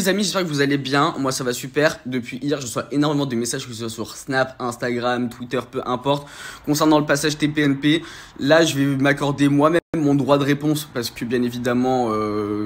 Les amis, j'espère que vous allez bien. Moi, ça va super. Depuis hier, je reçois énormément de messages, que ce soit sur Snap, Instagram, Twitter, peu importe, concernant le passage TPNP. Là, je vais m'accorder moi-même mon droit de réponse parce que, bien évidemment,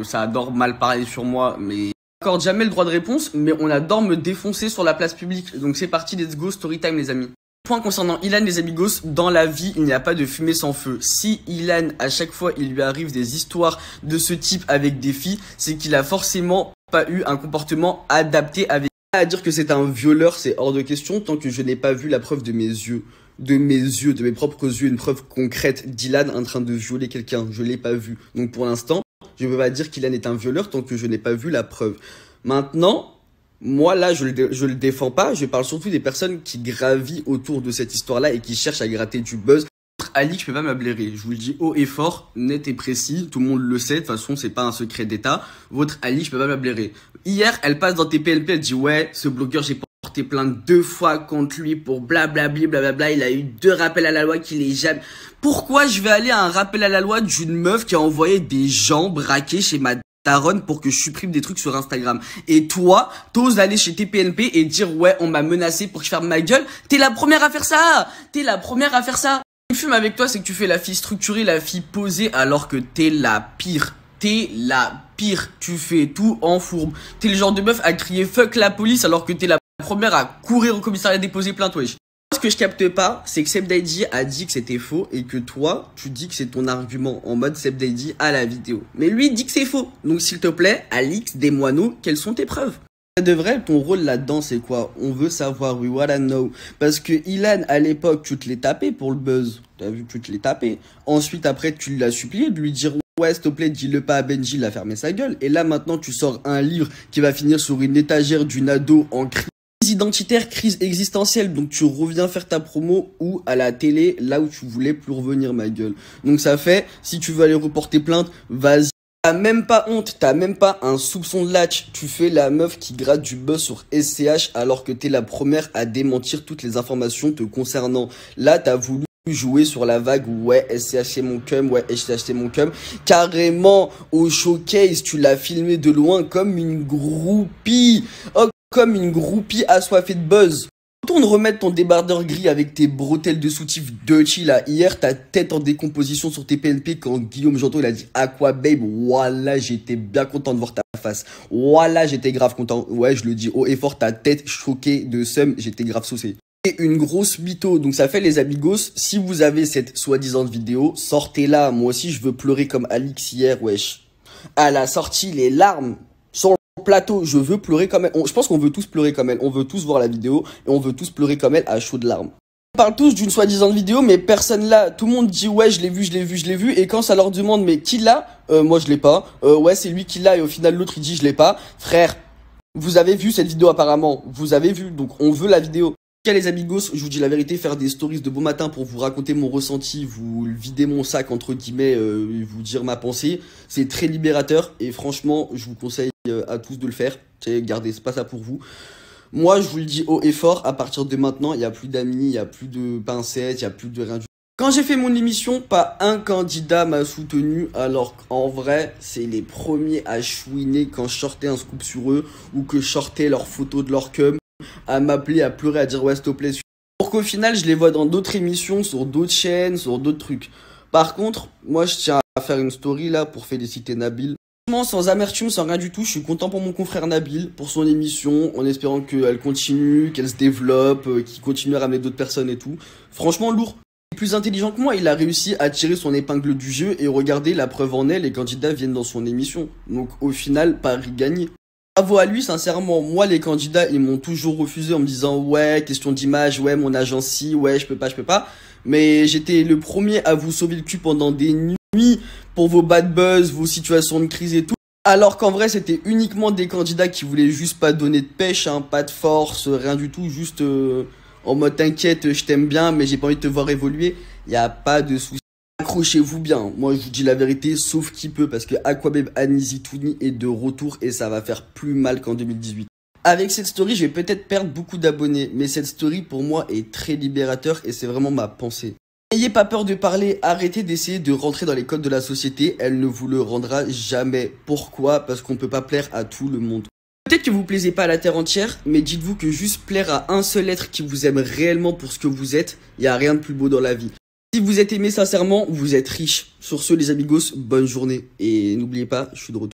ça adore mal parler sur moi, mais on n'accorde jamais le droit de réponse, mais on adore me défoncer sur la place publique. Donc, c'est parti, let's go, story time, les amis. Point concernant Ilan, les amigos, dans la vie, il n'y a pas de fumée sans feu. Si Ilan, à chaque fois, il lui arrive des histoires de ce type avec des filles, c'est qu'il a forcément pas eu un comportement adapté avec. À dire que c'est un violeur, c'est hors de question tant que je n'ai pas vu la preuve de mes yeux. De mes propres yeux, une preuve concrète d'Ilan en train de violer quelqu'un. Je l'ai pas vu. Donc pour l'instant, je ne peux pas dire qu'Ilan est un violeur tant que je n'ai pas vu la preuve. Maintenant, moi, là, je le défends pas. Je parle surtout des personnes qui gravissent autour de cette histoire-là et qui cherchent à gratter du buzz. Ali, je peux pas m'ablairer. Je vous le dis haut et fort, net et précis. Tout le monde le sait. De toute façon, c'est pas un secret d'État. Votre Ali, je peux pas m'ablairer. Hier, elle passe dans TPNP. Elle dit, ouais, ce blogueur, j'ai porté plainte 2 fois contre lui pour blablabli, blablabla. Il a eu 2 rappels à la loi qu'il est jamais. Pourquoi je vais aller à un rappel à la loi d'une meuf qui a envoyé des gens braquer chez ma daronne pour que je supprime des trucs sur Instagram? Et toi, t'oses aller chez TPNP et dire, ouais, on m'a menacé pour que je ferme ma gueule? T'es la première à faire ça! T'es la première à faire ça! Ce qui me fume avec toi, c'est que tu fais la fille structurée, la fille posée, alors que t'es la pire. T'es la pire. Tu fais tout en fourbe. T'es le genre de meuf à crier fuck la police, alors que t'es la première à courir au commissariat déposer plainte, wesh. Ce que je capte pas, c'est que Seb Daddy a dit que c'était faux et que toi, tu dis que c'est ton argument en mode Seb Daddy à la vidéo. Mais lui, il dit que c'est faux. Donc s'il te plaît, Alix, dis-moi-nous, quelles sont tes preuves? De vrai, ton rôle là-dedans, c'est quoi? On veut savoir, we wanna know. Parce que Ilan, à l'époque, tu te l'es tapé pour le buzz. T'as vu, tu te l'es tapé. Ensuite, après, tu l'as supplié de lui dire, ouais, s'il te plaît, dis-le pas à Benji, il a fermé sa gueule. Et là, maintenant, tu sors un livre qui va finir sur une étagère d'une ado en crise identitaire, crise existentielle. Donc, tu reviens faire ta promo ou à la télé, là où tu voulais plus revenir, ma gueule. Donc, ça fait, si tu veux aller reporter plainte, vas-y. T'as même pas honte, t'as même pas un soupçon de latch. Tu fais la meuf qui gratte du buzz sur SCH alors que t'es la première à démentir toutes les informations te concernant. Là, t'as voulu jouer sur la vague, ouais, SCH c'est mon cum, ouais, SCH c'est mon cum. Carrément, au showcase, tu l'as filmé de loin comme une groupie. Oh, comme une groupie assoiffée de buzz. Retourne remettre ton débardeur gris avec tes bretelles de soutif dirty là. Hier, ta tête en décomposition sur tes PNP quand Guillaume Janton il a dit Aqua Babe. Voilà, j'étais bien content de voir ta face. Voilà, j'étais grave content. Ouais, je le dis haut et fort, ta tête choquée de seum, j'étais grave saucé. Et une grosse mytho. Donc ça fait les amigos, si vous avez cette soi-disant vidéo, sortez-la. Moi aussi, je veux pleurer comme Alix hier, wesh. À la sortie, les larmes sur plateau, je veux pleurer comme elle. Je pense qu'on veut tous pleurer comme elle. On veut tous voir la vidéo et on veut tous pleurer comme elle à chaudes larmes. On parle tous d'une soi-disant vidéo, mais personne là. Tout le monde dit ouais, je l'ai vu, je l'ai vu, je l'ai vu. Et quand ça leur demande mais qui l'a, moi je l'ai pas. Ouais, c'est lui qui l'a et au final l'autre il dit je l'ai pas. Frère, vous avez vu cette vidéo apparemment. Vous avez vu, donc on veut la vidéo. Les amigos, je vous dis la vérité, faire des stories de beau matin pour vous raconter mon ressenti, vous vider mon sac entre guillemets, vous dire ma pensée, c'est très libérateur et franchement, je vous conseille à tous de le faire. Gardez, c'est pas ça pour vous. Moi, je vous le dis haut et fort, à partir de maintenant, il n'y a plus d'amis, il n'y a plus de pincettes, il n'y a plus de rien du tout. Quand j'ai fait mon émission, pas un candidat m'a soutenu, alors qu'en vrai, c'est les premiers à chouiner quand je sortais un scoop sur eux ou que je sortais leurs photos de leur cum, à m'appeler, à pleurer, à dire ouais s'il te plaît. Pour qu'au final je les vois dans d'autres émissions, sur d'autres chaînes, sur d'autres trucs. Par contre, moi je tiens à faire une story là pour féliciter Nabil. Franchement, sans amertume, sans rien du tout, je suis content pour mon confrère Nabil, pour son émission, en espérant qu'elle continue, qu'elle se développe, qu'il continue à ramener d'autres personnes et tout. Franchement lourd. Plus intelligent que moi, il a réussi à tirer son épingle du jeu et regardez, la preuve en est, les candidats viennent dans son émission. Donc au final, pari gagné. Bravo à lui, sincèrement. Moi, les candidats, ils m'ont toujours refusé en me disant ouais, question d'image, ouais, mon agence si, ouais, je peux pas. Mais j'étais le premier à vous sauver le cul pendant des nuits pour vos bad buzz, vos situations de crise et tout. Alors qu'en vrai, c'était uniquement des candidats qui voulaient juste pas donner de pêche, hein, pas de force, rien du tout, juste en mode t'inquiète, je t'aime bien, mais j'ai pas envie de te voir évoluer. Y a pas de souci. Accrochez-vous bien, moi je vous dis la vérité, sauf qui peut, parce que Aquababe Anizi Touni est de retour et ça va faire plus mal qu'en 2018. Avec cette story, je vais peut-être perdre beaucoup d'abonnés, mais cette story pour moi est très libérateur et c'est vraiment ma pensée. N'ayez pas peur de parler, arrêtez d'essayer de rentrer dans les codes de la société, elle ne vous le rendra jamais. Pourquoi? Parce qu'on peut pas plaire à tout le monde. Peut-être que vous plaisez pas à la terre entière, mais dites-vous que juste plaire à un seul être qui vous aime réellement pour ce que vous êtes, il n'y a rien de plus beau dans la vie. Si vous êtes aimé sincèrement, vous êtes riche. Sur ce, les amigos, bonne journée. Et n'oubliez pas, je suis de retour.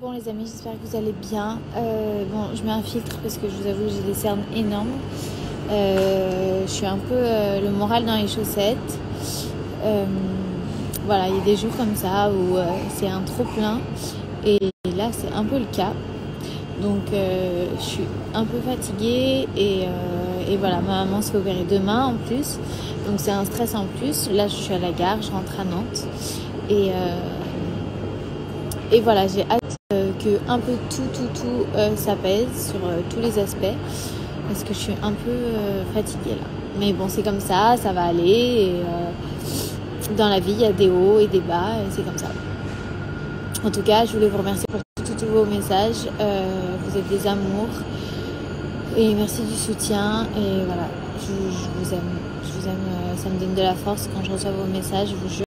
Bon les amis, j'espère que vous allez bien. Bon, je mets un filtre parce que je vous avoue, j'ai des cernes énormes. Je suis un peu le moral dans les chaussettes. Voilà, il y a des jours comme ça où c'est un trop plein. Et là, c'est un peu le cas. Donc, je suis un peu fatiguée. Et voilà, ma maman se fait opérer demain en plus. Donc, c'est un stress en plus. Là, je suis à la gare, je rentre à Nantes. Et voilà, j'ai hâte que un peu tout s'apaise sur tous les aspects parce que je suis un peu fatiguée là. Mais bon, c'est comme ça va aller. Et, dans la vie, il y a des hauts et des bas, et c'est comme ça. En tout cas, je voulais vous remercier pour tous vos messages. Vous êtes des amours. Et merci du soutien. Et voilà, je vous aime. Ça me donne de la force quand je reçois vos messages. Je vous jure.